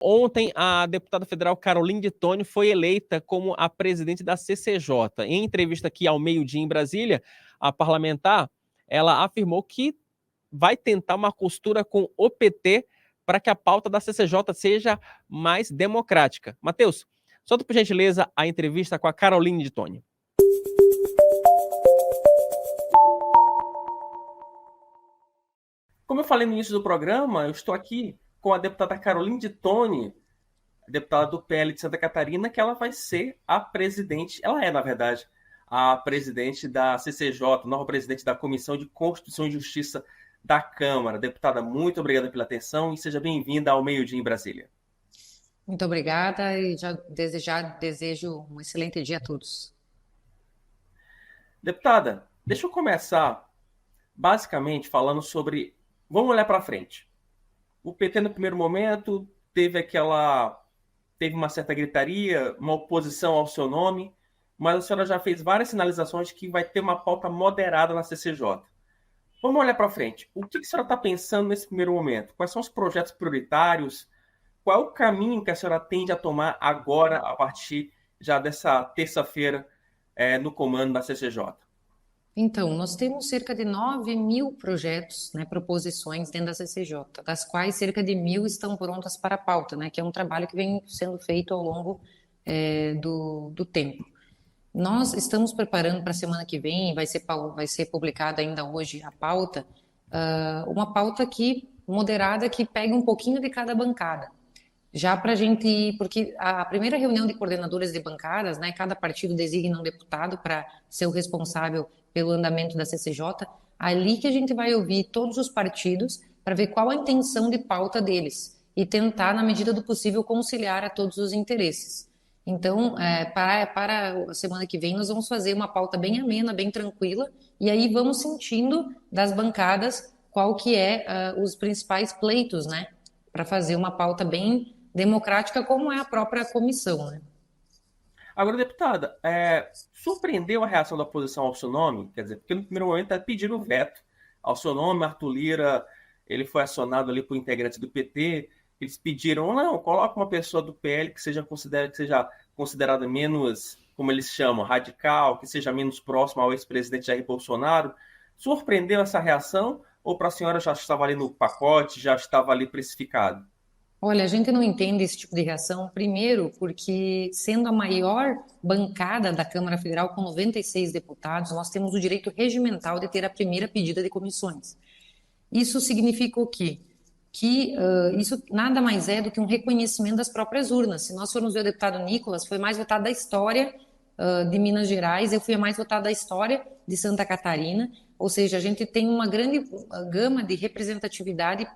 Ontem, a deputada federal Caroline de Toni foi eleita como a presidente da CCJ. Em entrevista aqui ao meio-dia em Brasília, a parlamentar, ela afirmou que vai tentar uma costura com o PT para que a pauta da CCJ seja mais democrática. Matheus, solta por gentileza a entrevista com a Caroline de Toni. Como eu falei no início do programa, eu estou aqui com a deputada Caroline de Toni, deputada do PL de Santa Catarina, que ela vai ser a presidente, ela é, na verdade, a presidente da CCJ, nova presidente da Comissão de Constituição e Justiça da Câmara. Deputada, muito obrigada pela atenção e seja bem-vinda ao Meio-Dia em Brasília. Muito obrigada e já desejo um excelente dia a todos. Deputada, deixa eu começar basicamente falando sobre... Vamos olhar para frente. O PT, no primeiro momento, teve uma certa gritaria, uma oposição ao seu nome, mas a senhora já fez várias sinalizações de que vai ter uma pauta moderada na CCJ. Vamos olhar para frente. O que a senhora está pensando nesse primeiro momento? Quais são os projetos prioritários? Qual é o caminho que a senhora tende a tomar agora, a partir já dessa terça-feira, no comando da CCJ? Então, nós temos cerca de 9.000 projetos, né, proposições dentro da CCJ, das quais cerca de 1.000 estão prontas para a pauta, né, que é um trabalho que vem sendo feito ao longo do tempo. Nós estamos preparando para a semana que vem, vai ser publicada ainda hoje a pauta, uma pauta moderada que pegue um pouquinho de cada bancada. Já para a gente, porque a primeira reunião de coordenadores de bancadas, né, cada partido designa um deputado para ser o responsável pelo andamento da CCJ, ali que a gente vai ouvir todos os partidos para ver qual a intenção de pauta deles e tentar, na medida do possível, conciliar a todos os interesses. Então, para a semana que vem, nós vamos fazer uma pauta bem amena, bem tranquila, e aí vamos sentindo das bancadas qual que os principais pleitos, né, para fazer uma pauta bem democrática, como é a própria comissão, né? Agora, deputada, surpreendeu a reação da oposição ao seu nome? Quer dizer, porque no primeiro momento pediram o veto ao seu nome. Arthur Lira, ele foi acionado ali por integrantes do PT, eles pediram, não, coloca uma pessoa do PL que seja considerada menos, como eles chamam, radical, que seja menos próximo ao ex-presidente Jair Bolsonaro. Surpreendeu essa reação ou para a senhora já estava ali no pacote, já estava ali precificado? Olha, a gente não entende esse tipo de reação, primeiro, porque sendo a maior bancada da Câmara Federal, com 96 deputados, nós temos o direito regimental de ter a primeira pedida de comissões. Isso significa o quê? Que isso nada mais é do que um reconhecimento das próprias urnas. Se nós formos ver o deputado Nicolas, foi mais votado da história de Minas Gerais, eu fui a mais votada da história de Santa Catarina, ou seja, a gente tem uma grande gama de representatividade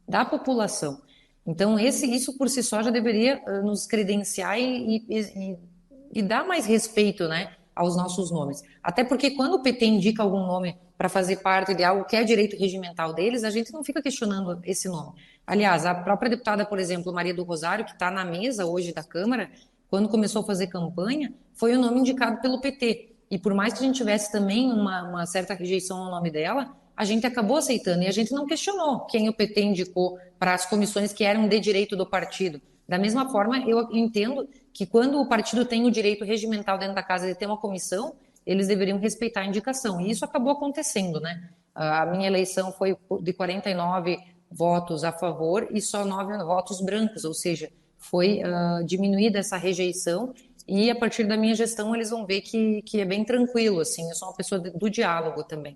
da população. Então, isso por si só já deveria nos credenciar e dar mais respeito, né, aos nossos nomes. Até porque quando o PT indica algum nome para fazer parte de algo que é direito regimental deles, a gente não fica questionando esse nome. Aliás, a própria deputada, por exemplo, Maria do Rosário, que está na mesa hoje da Câmara, quando começou a fazer campanha, foi o nome indicado pelo PT. E por mais que a gente tivesse também uma certa rejeição ao nome dela, a gente acabou aceitando e a gente não questionou quem o PT indicou para as comissões que eram de direito do partido. Da mesma forma, eu entendo que quando o partido tem o direito regimental dentro da casa de ter uma comissão, eles deveriam respeitar a indicação. E isso acabou acontecendo, né? A minha eleição foi de 49 votos a favor e só 9 votos brancos, ou seja, foi diminuída essa rejeição e a partir da minha gestão eles vão ver que é bem tranquilo, assim, eu sou uma pessoa do diálogo também.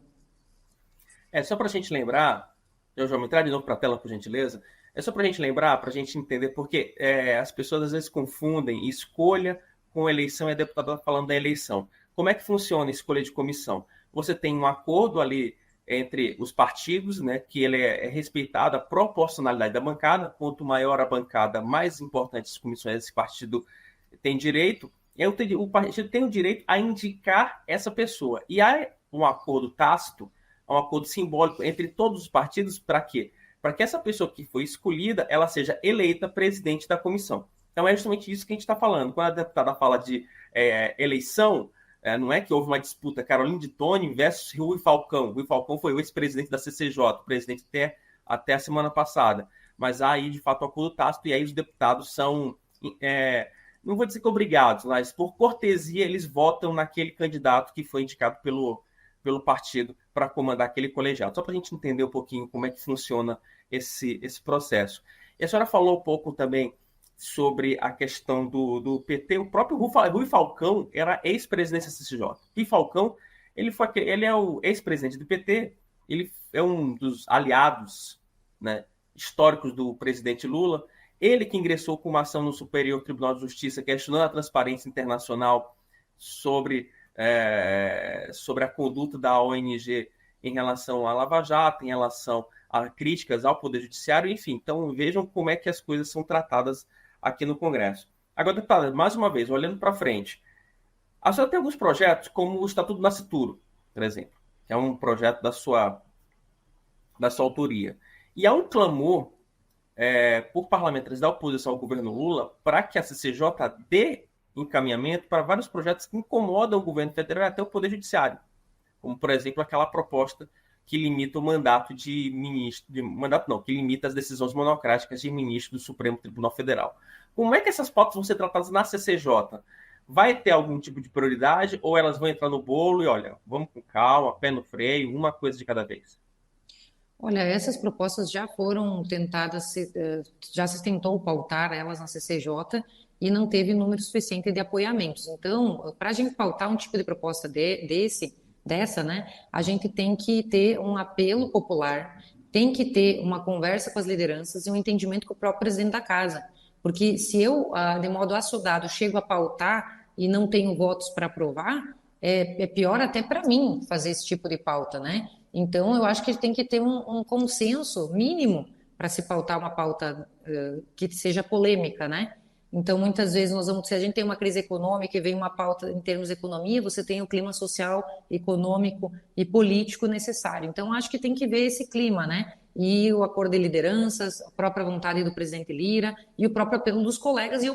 Só para a gente lembrar, eu já vou entrar de novo para a tela, por gentileza. É só para a gente lembrar, para a gente entender, porque as pessoas às vezes confundem escolha com eleição e a deputada está falando da eleição. Como é que funciona a escolha de comissão? Você tem um acordo ali entre os partidos, né, que ele é respeitada a proporcionalidade da bancada. Quanto maior a bancada, mais importantes as comissões esse partido tem direito. O partido tem o direito a indicar essa pessoa. E há um acordo tácito, um acordo simbólico entre todos os partidos, para quê? Para que essa pessoa que foi escolhida, ela seja eleita presidente da comissão. Então é justamente isso que a gente está falando. Quando a deputada fala de eleição, não é que houve uma disputa Caroline de Toni versus Rui Falcão. Rui Falcão foi o ex-presidente da CCJ, presidente até a semana passada. mas há aí, de fato, um acordo tácito, e aí os deputados são, não vou dizer que obrigados, mas por cortesia eles votam naquele candidato que foi indicado pelo partido para comandar aquele colegiado. Só para a gente entender um pouquinho como é que funciona esse processo. E a senhora falou um pouco também sobre a questão do PT. O próprio Rui Falcão era ex-presidente da CCJ. Rui Falcão, ele é o ex-presidente do PT, ele é um dos aliados, né, históricos do presidente Lula. Ele que ingressou com uma ação no Superior Tribunal de Justiça questionando a transparência internacional sobre a conduta da ONG em relação à Lava Jato, em relação a críticas ao Poder Judiciário, enfim. Então, vejam como é que as coisas são tratadas aqui no Congresso. Agora, deputada, mais uma vez, olhando para frente, a senhora tem alguns projetos, como o Estatuto do Nascituro, por exemplo, que é um projeto da sua autoria. E há um clamor por parlamentares da oposição ao governo Lula para que a CCJ dê encaminhamento para vários projetos que incomodam o governo federal e até o Poder Judiciário, como, por exemplo, aquela proposta que limita o mandato de ministro, que limita as decisões monocráticas de ministro do Supremo Tribunal Federal. Como é que essas pautas vão ser tratadas na CCJ? Vai ter algum tipo de prioridade ou elas vão entrar no bolo e, olha, vamos com calma, pé no freio, uma coisa de cada vez? Olha, essas propostas já foram tentadas, já se tentou pautar elas na CCJ e não teve número suficiente de apoiamentos. Então, para a gente pautar um tipo de proposta dessa, né, a gente tem que ter um apelo popular, tem que ter uma conversa com as lideranças e um entendimento com o próprio presidente da casa. Porque se eu, de modo assodado, chego a pautar e não tenho votos para aprovar, é pior até para mim fazer esse tipo de pauta, né? Então, eu acho que tem que ter um consenso mínimo para se pautar uma pauta que seja polêmica, né? Então, muitas vezes, se a gente tem uma crise econômica e vem uma pauta em termos de economia, você tem o clima social, econômico e político necessário. Então, acho que tem que ver esse clima, né? E o acordo de lideranças, a própria vontade do presidente Lira e o próprio apelo dos colegas e o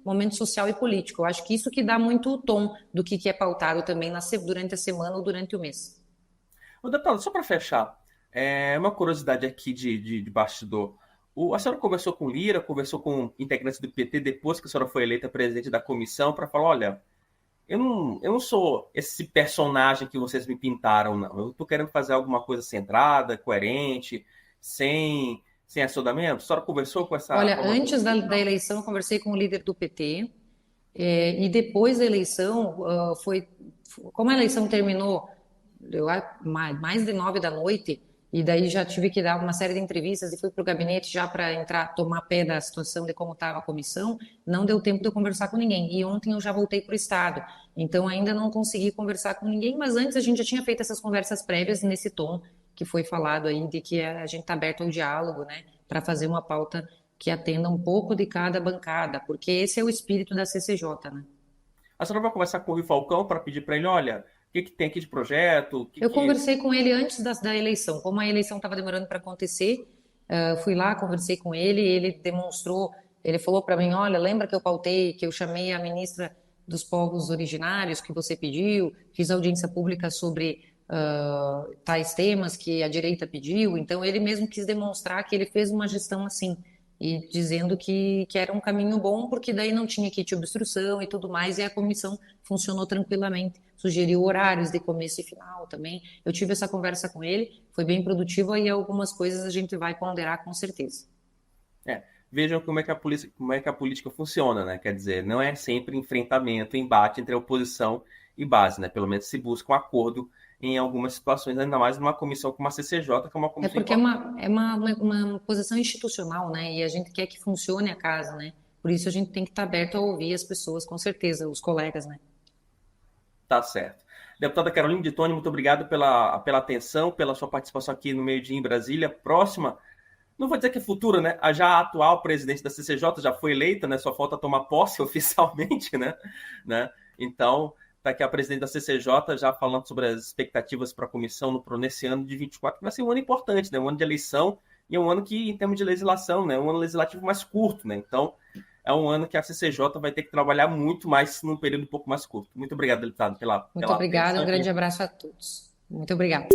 momento social e político. Eu acho que isso que dá muito o tom do que é pautado também durante a semana ou durante o mês. Deputado, só para fechar, uma curiosidade aqui de bastidor. A senhora conversou com Lira, conversou com integrantes do PT depois que a senhora foi eleita presidente da comissão para falar, olha, eu não sou esse personagem que vocês me pintaram, não. Eu estou querendo fazer alguma coisa centrada, coerente, sem assodamento. A senhora conversou com essa... Olha, antes da eleição, eu conversei com o líder do PT, e depois da eleição, como a eleição terminou mais de 9 da noite, e daí já tive que dar uma série de entrevistas e fui para o gabinete já para entrar, tomar pé da situação de como estava a comissão, não deu tempo de eu conversar com ninguém. E ontem eu já voltei para o Estado, então ainda não consegui conversar com ninguém, mas antes a gente já tinha feito essas conversas prévias nesse tom que foi falado aí, de que a gente está aberto ao diálogo, né, para fazer uma pauta que atenda um pouco de cada bancada, porque esse é o espírito da CCJ, né? A senhora vai conversar com o Rui Falcão para pedir para ele, olha, o que tem aqui de projeto? Eu conversei com ele antes da eleição, como a eleição estava demorando para acontecer, fui lá, conversei com ele demonstrou, ele falou para mim, olha, lembra que eu pautei, que eu chamei a ministra dos povos originários que você pediu, fiz audiência pública sobre tais temas que a direita pediu, então ele mesmo quis demonstrar que ele fez uma gestão assim, e dizendo que era um caminho bom, porque daí não tinha kit de obstrução e tudo mais, e a comissão funcionou tranquilamente. Sugeriu horários de começo e final também. Eu tive essa conversa com ele, foi bem produtiva e algumas coisas a gente vai ponderar com certeza. Vejam como é que a política funciona, né? Quer dizer, não é sempre enfrentamento, embate entre a oposição e base, né? Pelo menos se busca um acordo em algumas situações, ainda mais numa comissão como a CCJ, que é uma comissão... porque é uma posição institucional, né? E a gente quer que funcione a casa, né? Por isso a gente tem que estar aberto a ouvir as pessoas, com certeza, os colegas, né? Tá certo. Deputada Caroline de Toni, muito obrigado pela atenção, pela sua participação aqui no Meio Dia em Brasília. Próxima, não vou dizer que é futura, né? A atual presidente da CCJ já foi eleita, né? Só falta tomar posse oficialmente, né? Então, está aqui a presidente da CCJ já falando sobre as expectativas para a comissão nesse ano de 24, que vai ser um ano importante, né? Um ano de eleição e um ano que, em termos de legislação, né? Um ano legislativo mais curto, né? Então, é um ano que a CCJ vai ter que trabalhar muito mais num período um pouco mais curto. Muito obrigado, deputado, Muito obrigada, um grande abraço a todos. Muito obrigada.